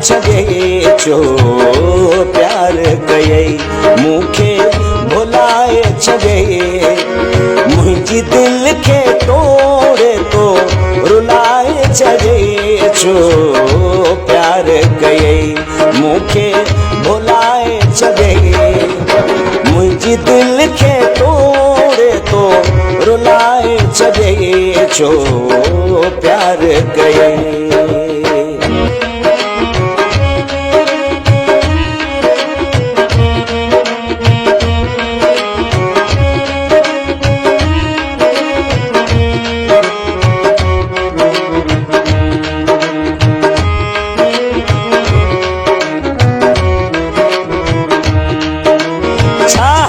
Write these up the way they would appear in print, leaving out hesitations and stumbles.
छॾे छो प्यार कयई मूंखे भुलाए छॾे मुंहिंजी दिल खे तोड़े तो रुलाए छॾे छो प्यार कयई मूंखे भुलाए छॾे मुंहिंजी दिल खे तोड़े तो रुलाए छॾे छो प्यार कयई।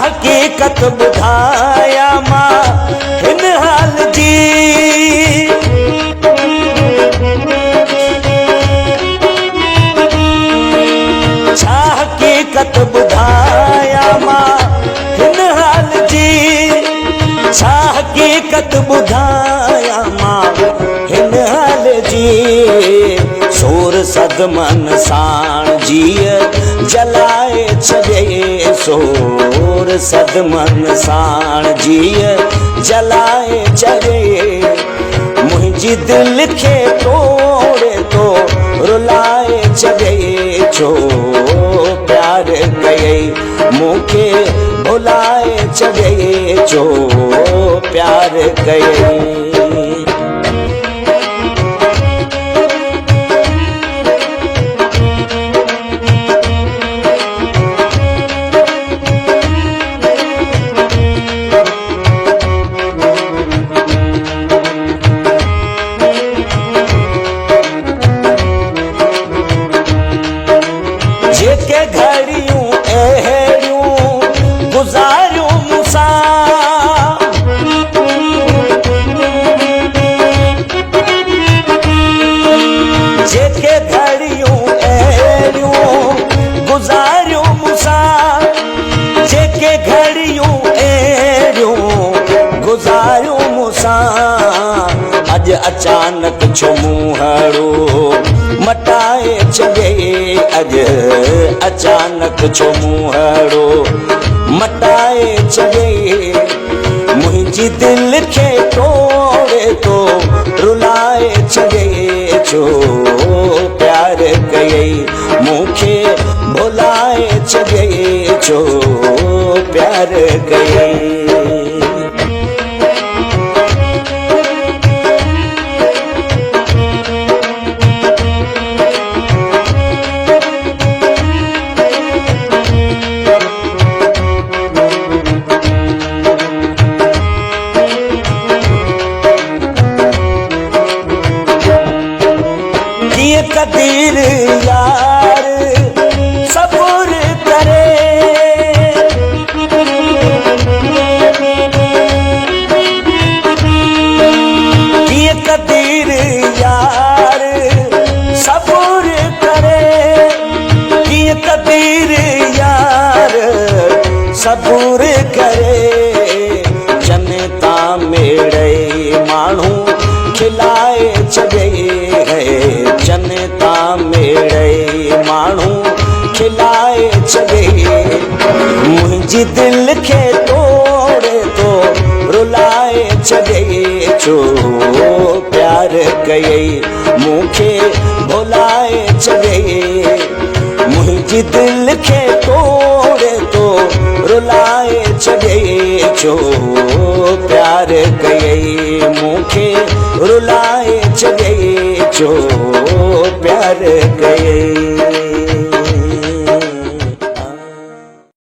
हकीकत ॿुधाया मां हिन हाल जी छा हकीकत ॿुधाया मां हिन हाल जी छा हकीकत ॿुधाया मां हिन हाल जी सोर सदमन साण जीअ जलाए छॾे सोर सदमन साण जीअ जलाए छॾे मुंहिंजी दिल खे तोड़े तो रुलाए छॾे छो प्यार कयई मूंखे भुलाए छॾे छो प्यार कयई। जेके घड़ियूं अहिड़ियूं गुज़ारियूं मूंसां जेके घड़ियूं अहिड़ियूं गुज़ारियूं मूंसां जेके घड़ियूं अहिड़ियूं गुज़ारियूं मूंसां अॼु अचानक छो मुंहड़ो मटाए छॾे अॼु अचानक छो मुंहड़ो मटाए छॾे मुंहिंजी दिल खे तोड़े तो रुलाए छॾे छो प्यार कयई मूंखे भुलाए छॾे छो प्यार कयई। कदीर यार सबूर करे ये कदीर यार सबूर करे ये कदीर यार सबूर करे जनता मेड़े माण्हू खिलाए छॾे जनता मेड़े माण्हू खिलाए छॾे मुंहिंजी दिल खे तोड़े तो रुलाए छॾे छो प्यार कयई मूंखे भुलाए छॾे मुंहिंजी दिल खे तोड़े तो रुलाए छॾे छो प्यार कयई मूंखे रुलाए छॾे छो प्यार कयई।